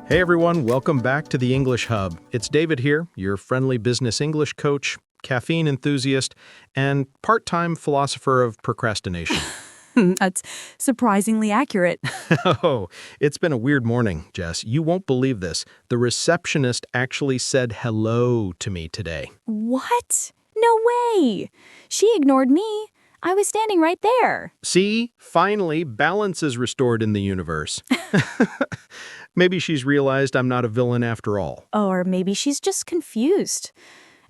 Hey everyone, welcome back to the English Hub. It's David here, your friendly business English coach, caffeine enthusiast, and part-time philosopher of procrastination. That's surprisingly accurate. Oh, it's been a weird morning, Jess. You won't believe this. The receptionist actually said hello to me today. What? No way! She ignored me. I was standing right there. See, finally, balance is restored in the universe. Maybe she's realized I'm not a villain after all. Or maybe she's just confused.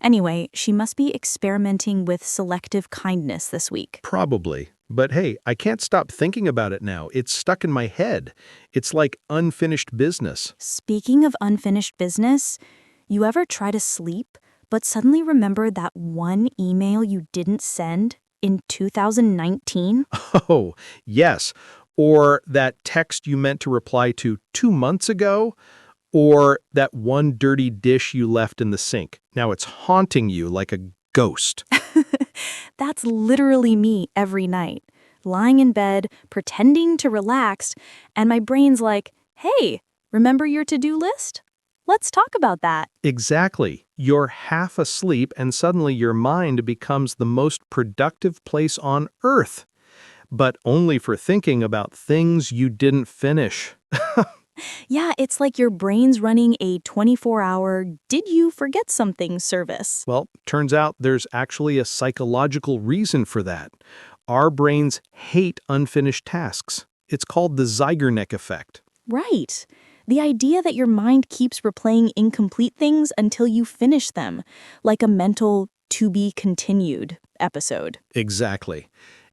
Anyway, she must be experimenting with selective kindness this week. Probably. But hey, I can't stop thinking about it now. It's stuck in my head. It's like unfinished business. Speaking of unfinished business, you ever try to sleep, but suddenly remember that one email you didn't send in 2019? Oh, yes. Or that text you meant to reply to 2 months ago, or that one dirty dish you left in the sink. Now it's haunting you like a ghost. That's literally me every night, lying in bed, pretending to relax, and my brain's like, hey, remember your to-do list? Let's talk about that. Exactly. You're half asleep and suddenly your mind becomes the most productive place on earth. But only for thinking about things you didn't finish. Yeah, it's like your brain's running a 24-hour "did you forget something" service. Well, turns out there's actually a psychological reason for that. Our brains hate unfinished tasks. It's called the Zeigarnik Effect. Right. The idea that your mind keeps replaying incomplete things until you finish them, like a mental "to be continued" episode. Exactly.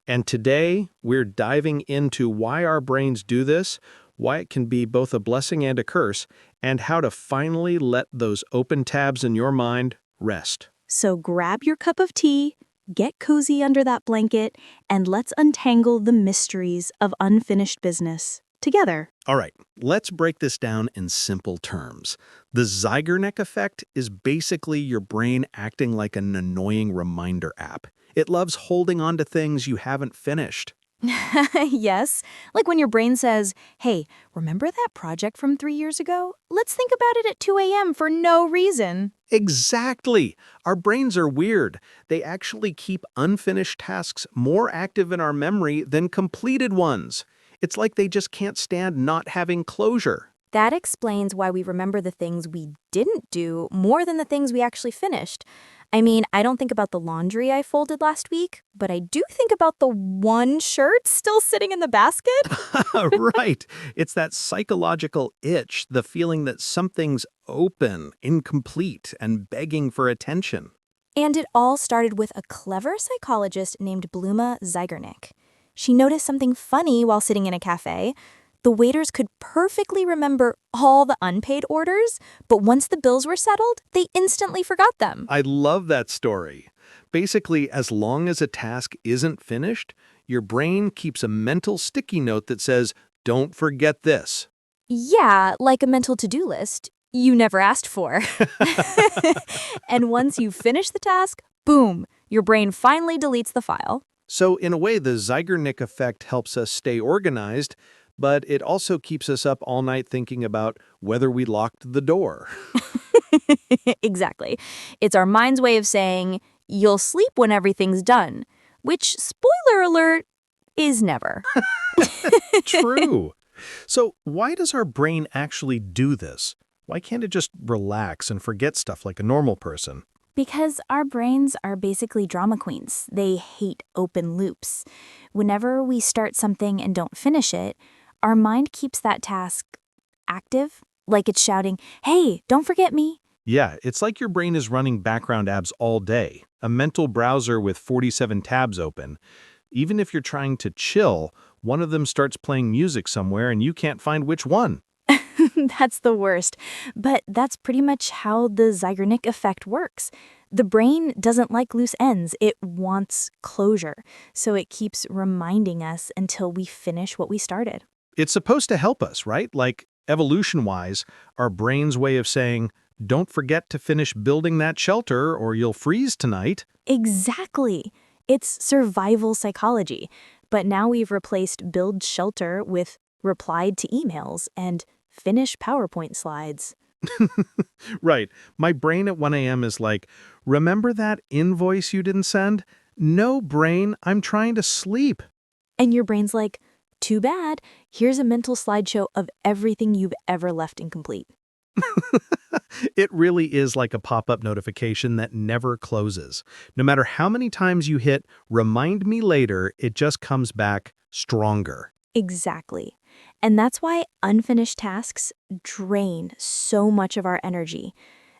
And today, we're diving into why our brains do this, why it can be both a blessing and a curse, and how to finally let those open tabs in your mind rest. So grab your cup of tea, get cozy under that blanket, and let's untangle the mysteries of unfinished business together. All right, let's break this down in simple terms. The Zeigarnik Effect is basically your brain acting like an annoying reminder app. It loves holding on to things you haven't finished. Yes, like when your brain says, hey, remember that project from 3 years ago? Let's think about it at 2 a.m. for no reason. Exactly. Our brains are weird. They actually keep unfinished tasks more active in our memory than completed ones. It's like they just can't stand not having closure. That explains why we remember the things we didn't do more than the things we actually finished. I mean, I don't think about the laundry I folded last week, but I do think about the one shirt still sitting in the basket. Right. It's that psychological itch, the feeling that something's open, incomplete, and begging for attention. And it all started with a clever psychologist named Bluma Zeigarnik. She noticed something funny while sitting in a cafe. The waiters could perfectly remember all the unpaid orders, but once the bills were settled, they instantly forgot them. I love that story. Basically, as long as a task isn't finished, your brain keeps a mental sticky note that says, "Don't forget this." Yeah, like a mental to-do list you never asked for. And once you finish the task, boom, your brain finally deletes the file. So, in a way, the Zeigarnik Effect helps us stay organized, but it also keeps us up all night thinking about whether we locked the door. Exactly. It's our mind's way of saying, you'll sleep when everything's done, which, spoiler alert, is never. True. So, why does our brain actually do this? Why can't it just relax and forget stuff like a normal person? Because our brains are basically drama queens. They hate open loops. Whenever we start something and don't finish it, our mind keeps that task active, like it's shouting, hey, don't forget me. Yeah, it's like your brain is running background apps all day, a mental browser with 47 tabs open. Even if you're trying to chill, one of them starts playing music somewhere and you can't find which one. That's the worst. But that's pretty much how the Zeigarnik Effect works. The brain doesn't like loose ends. It wants closure. So it keeps reminding us until we finish what we started. It's supposed to help us, right? Like, evolution-wise, our brain's way of saying, don't forget to finish building that shelter or you'll freeze tonight. Exactly. It's survival psychology. But now we've replaced build shelter with replied to emails and finish PowerPoint slides. Right. My brain at 1 a.m. is like, remember that invoice you didn't send? No, brain, I'm trying to sleep. And your brain's like, too bad. Here's a mental slideshow of everything you've ever left incomplete. It really is like a pop-up notification that never closes. No matter how many times you hit remind me later, it just comes back stronger. Exactly. And that's why unfinished tasks drain so much of our energy.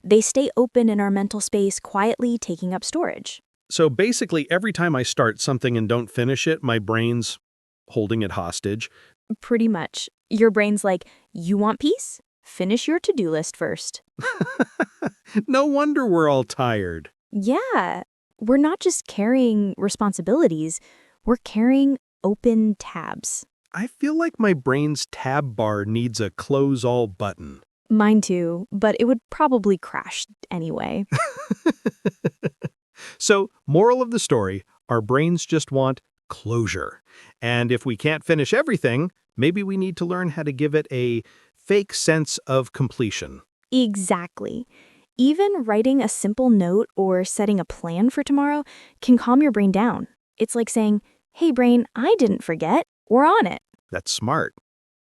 They stay open in our mental space, quietly taking up storage. So basically, every time I start something and don't finish it, my brain's holding it hostage. Pretty much. Your brain's like, you want peace? Finish your to-do list first. No wonder we're all tired. Yeah, we're not just carrying responsibilities, we're carrying open tabs. I feel like my brain's tab bar needs a close all button. Mine too, but it would probably crash anyway. So, moral of the story, our brains just want closure. And if we can't finish everything, maybe we need to learn how to give it a fake sense of completion. Exactly. Even writing a simple note or setting a plan for tomorrow can calm your brain down. It's like saying, hey brain, I didn't forget. We're on it. That's smart.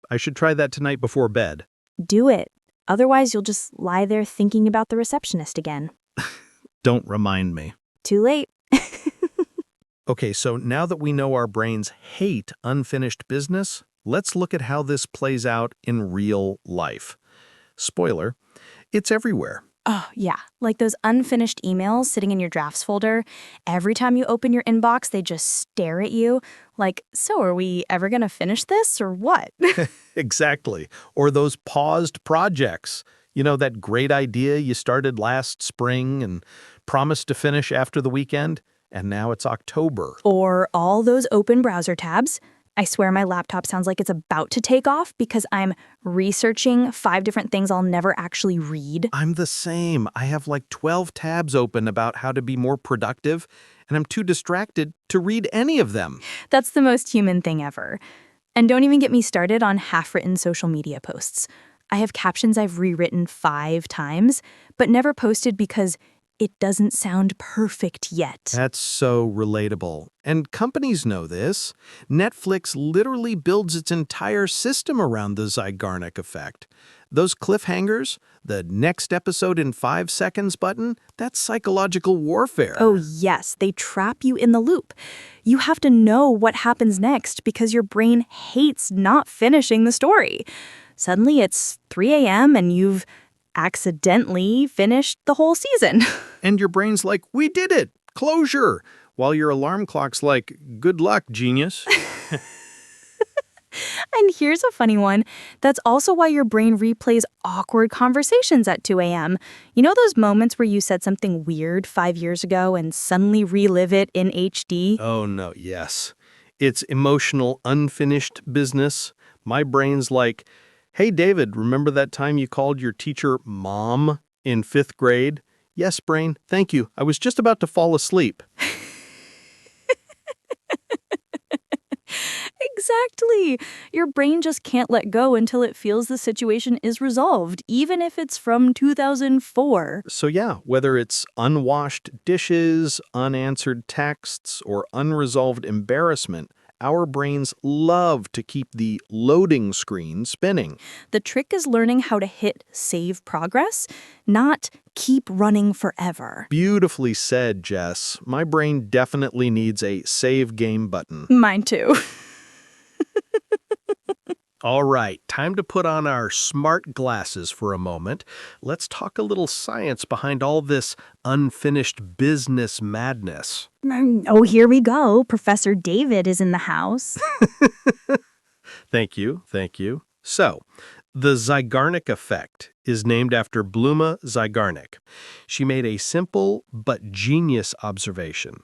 I should try that tonight before bed. Do it. Otherwise, you'll just lie there thinking about the receptionist again. Don't remind me. Too late. Okay, so now that we know our brains hate unfinished business, let's look at how this plays out in real life. Spoiler, it's everywhere. Oh, yeah. Like those unfinished emails sitting in your drafts folder. Every time you open your inbox, they just stare at you like, so are we ever going to finish this or what? Exactly. Or those paused projects. You know, that great idea you started last spring and promised to finish after the weekend, and now it's October. Or all those open browser tabs. I swear my laptop sounds like it's about to take off because I'm researching 5 different things I'll never actually read. I'm the same. I have like 12 tabs open about how to be more productive, and I'm too distracted to read any of them. That's the most human thing ever. And don't even get me started on half-written social media posts. I have captions I've rewritten 5 times, but never posted because it doesn't sound perfect yet. That's so relatable. And companies know this. Netflix literally builds its entire system around the Zeigarnik Effect. Those cliffhangers, the next episode in 5 seconds button, that's psychological warfare. Oh yes, they trap you in the loop. You have to know what happens next because your brain hates not finishing the story. Suddenly it's 3 a.m. and you've accidentally finished the whole season. And your brain's like, we did it! Closure! While your alarm clock's like, good luck, genius. And here's a funny one. That's also why your brain replays awkward conversations at 2 a.m. You know those moments where you said something weird 5 years ago and suddenly relive it in HD? Oh no, yes. It's emotional, unfinished business. My brain's like, hey, David, remember that time you called your teacher Mom in 5th grade? Yes, brain, thank you. I was just about to fall asleep. Exactly. Your brain just can't let go until it feels the situation is resolved, even if it's from 2004. So yeah, whether it's unwashed dishes, unanswered texts, or unresolved embarrassment, our brains love to keep the loading screen spinning. The trick is learning how to hit save progress, not keep running forever. Beautifully said, Jess. My brain definitely needs a save game button. Mine too. All right, time to put on our smart glasses for a moment. Let's talk a little science behind all this unfinished business madness. Oh, here we go. Professor David is in the house. Thank you, thank you. So, the Zeigarnik Effect is named after Bluma Zeigarnik. She made a simple but genius observation.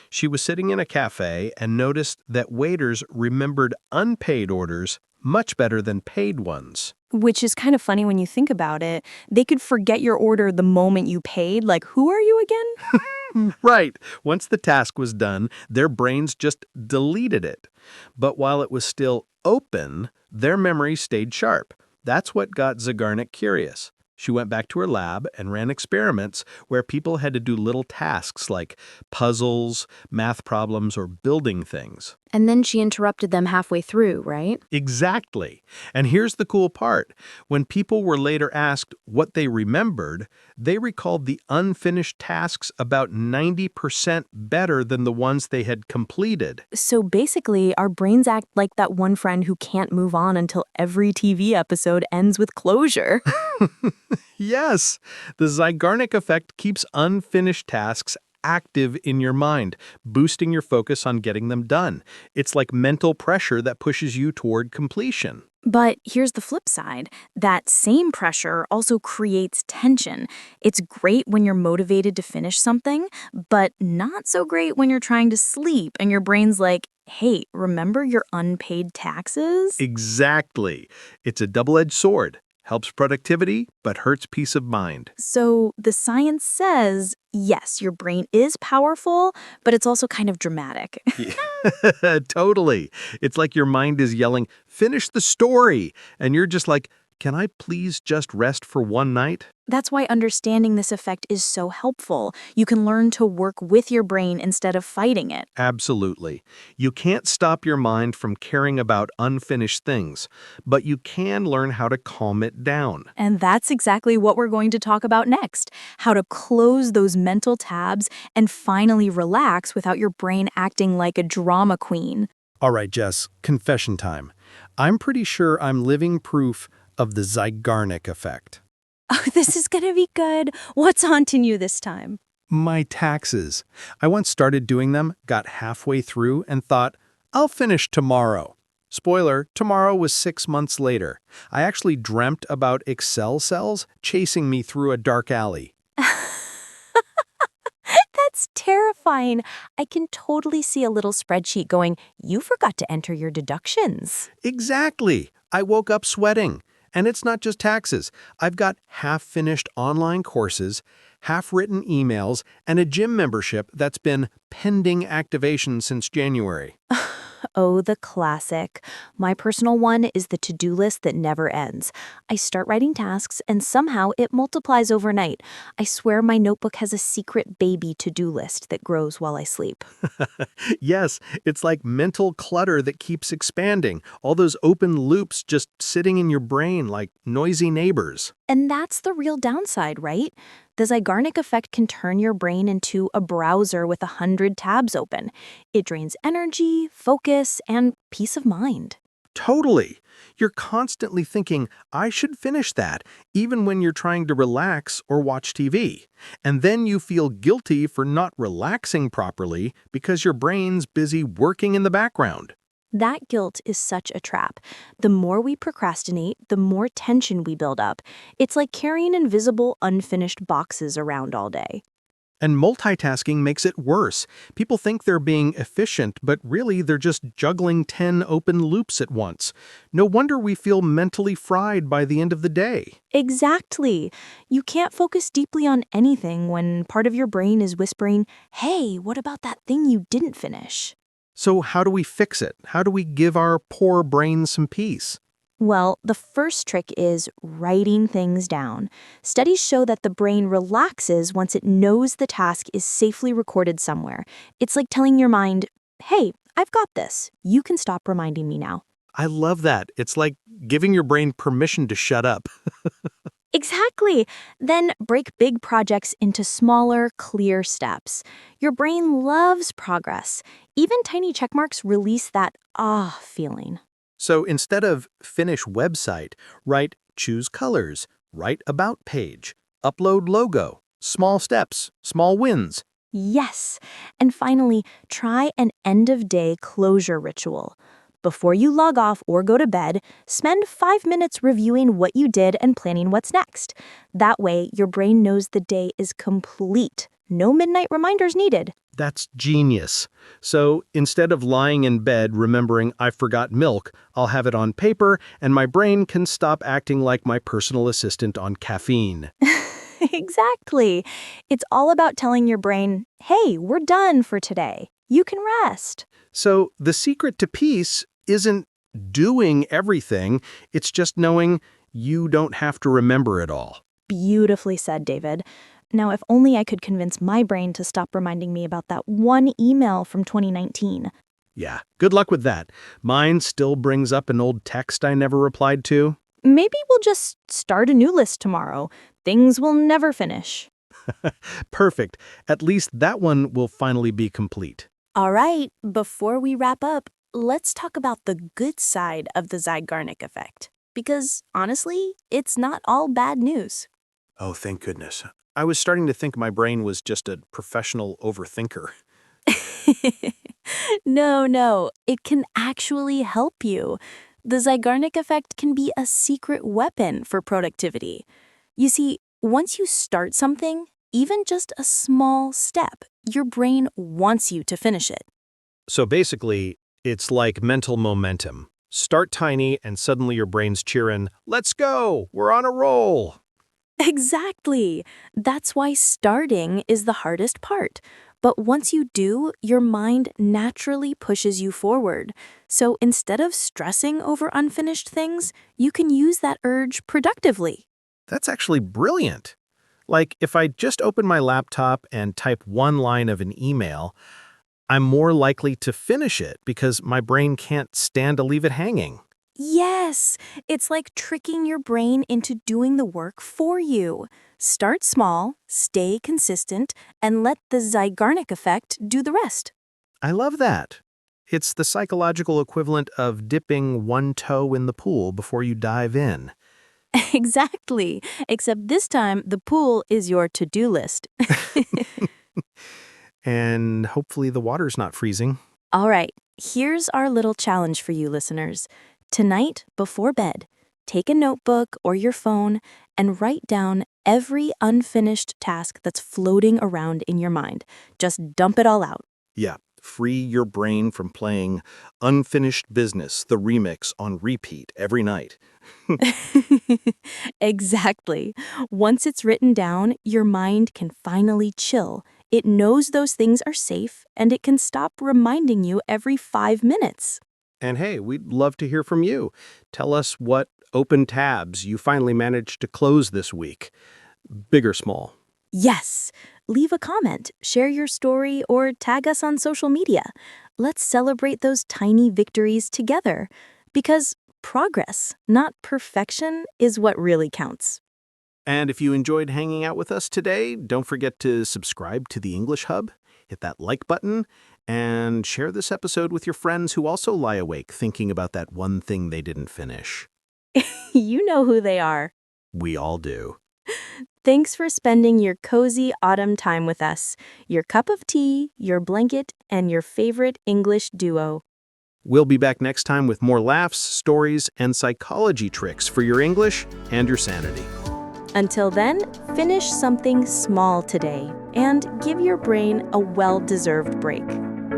She was sitting in a cafe and noticed that waiters remembered unpaid orders much better than paid ones. Which is kind of funny when you think about it. They could forget your order the moment you paid. Like, who are you again? Right. Once the task was done, their brains just deleted it. But while it was still open, their memory stayed sharp. That's what got Zeigarnik curious. She went back to her lab and ran experiments where people had to do little tasks like puzzles, math problems, or building things. And then she interrupted them halfway through, right? Exactly. And here's the cool part. When people were later asked what they remembered, they recalled the unfinished tasks about 90% better than the ones they had completed. So basically, our brains act like that one friend who can't move on until every TV episode ends with closure. Yes, the Zeigarnik Effect keeps unfinished tasks active in your mind, boosting your focus on getting them done. It's like mental pressure that pushes you toward completion. But here's the flip side. That same pressure also creates tension. It's great when you're motivated to finish something, but not so great when you're trying to sleep and your brain's like, hey, remember your unpaid taxes? Exactly. It's a double-edged sword. Helps productivity, but hurts peace of mind. So the science says, yes, your brain is powerful, but it's also kind of dramatic. Totally. It's like your mind is yelling, finish the story. And you're just like, can I please just rest for one night? That's why understanding this effect is so helpful. You can learn to work with your brain instead of fighting it. Absolutely. You can't stop your mind from caring about unfinished things, but you can learn how to calm it down. And that's exactly what we're going to talk about next. How to close those mental tabs and finally relax without your brain acting like a drama queen. All right, Jess, confession time. I'm pretty sure I'm living proof of the Zeigarnik Effect. Oh, this is going to be good. What's haunting you this time? My taxes. I once started doing them, got halfway through, and thought, I'll finish tomorrow. Spoiler, tomorrow was 6 months later. I actually dreamt about Excel cells chasing me through a dark alley. That's terrifying. I can totally see a little spreadsheet going, you forgot to enter your deductions. Exactly. I woke up sweating. And it's not just taxes. I've got half-finished online courses, half-written emails, and a gym membership that's been pending activation since January. Oh, the classic. My personal one is the to-do list that never ends. I start writing tasks and somehow it multiplies overnight. I swear my notebook has a secret baby to-do list that grows while I sleep. Yes, it's like mental clutter that keeps expanding. All those open loops just sitting in your brain like noisy neighbors. And that's the real downside, right? The Zeigarnik effect can turn your brain into a browser with 100 tabs open. It drains energy, focus, and peace of mind. Totally. You're constantly thinking, I should finish that, even when you're trying to relax or watch TV. And then you feel guilty for not relaxing properly because your brain's busy working in the background. That guilt is such a trap. The more we procrastinate, the more tension we build up. It's like carrying invisible, unfinished boxes around all day. And multitasking makes it worse. People think they're being efficient, but really they're just juggling 10 open loops at once. No wonder we feel mentally fried by the end of the day. Exactly. You can't focus deeply on anything when part of your brain is whispering, hey, what about that thing you didn't finish? So how do we fix it? How do we give our poor brains some peace? Well, the first trick is writing things down. Studies show that the brain relaxes once it knows the task is safely recorded somewhere. It's like telling your mind, hey, I've got this. You can stop reminding me now. I love that. It's like giving your brain permission to shut up. Exactly. Then break big projects into smaller, clear steps. Your brain loves progress. Even tiny checkmarks release that feeling. So instead of finish website, write choose colors, write about page, upload logo, small steps, small wins. Yes. And finally, try an end-of-day closure ritual. Before you log off or go to bed, spend 5 minutes reviewing what you did and planning what's next. That way, your brain knows the day is complete. No midnight reminders needed. That's genius. So instead of lying in bed remembering I forgot milk, I'll have it on paper and my brain can stop acting like my personal assistant on caffeine. Exactly. It's all about telling your brain, hey, we're done for today. You can rest. So the secret to peace isn't doing everything, it's just knowing You don't have to remember it all. Beautifully said, David. Now, if only I could convince my brain to stop reminding me about that one email from 2019. Yeah, good luck with that. Mine still brings up an old text I never replied to. Maybe we'll just start a new list tomorrow. Things will never finish. Perfect. At least that one will finally be complete. All right, before we wrap up, let's talk about the good side of the Zeigarnik Effect. Because, honestly, it's not all bad news. Oh, thank goodness. I was starting to think my brain was just a professional overthinker. No, it can actually help you. The Zeigarnik Effect can be a secret weapon for productivity. You see, once you start something, even just a small step, your brain wants you to finish it. So basically, it's like mental momentum. Start tiny and suddenly your brain's cheering, "Let's go! We're on a roll!" Exactly. That's why starting is the hardest part. But once you do, your mind naturally pushes you forward. So instead of stressing over unfinished things, you can use that urge productively. That's actually brilliant. Like, if I just open my laptop and type one line of an email, I'm more likely to finish it because my brain can't stand to leave it hanging. Yes, it's like tricking your brain into doing the work for you. Start small, stay consistent, and let the Zeigarnik Effect do the rest. I love that. It's the psychological equivalent of dipping one toe in the pool before you dive in. Exactly, except this time the pool is your to-do list. And hopefully the water's not freezing. All right, here's our little challenge for you listeners. Tonight, before bed, take a notebook or your phone and write down every unfinished task that's floating around in your mind. Just dump it all out. Yeah, free your brain from playing Unfinished Business, the remix, on repeat every night. Exactly. Once it's written down, your mind can finally chill. It knows those things are safe, and it can stop reminding you every 5 minutes. And hey, we'd love to hear from you. Tell us what open tabs you finally managed to close this week, big or small. Yes! Leave a comment, share your story, or tag us on social media. Let's celebrate those tiny victories together. Because progress, not perfection, is what really counts. And if you enjoyed hanging out with us today, don't forget to subscribe to the English Hub, hit that like button, and share this episode with your friends who also lie awake thinking about that one thing they didn't finish. You know who they are. We all do. Thanks for spending your cozy autumn time with us, your cup of tea, your blanket, and your favorite English duo. We'll be back next time with more laughs, stories, and psychology tricks for your English and your sanity. Until then, finish something small today and give your brain a well-deserved break.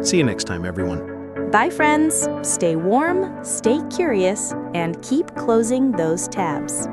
See you next time, everyone. Bye, friends. Stay warm, stay curious, and keep closing those tabs.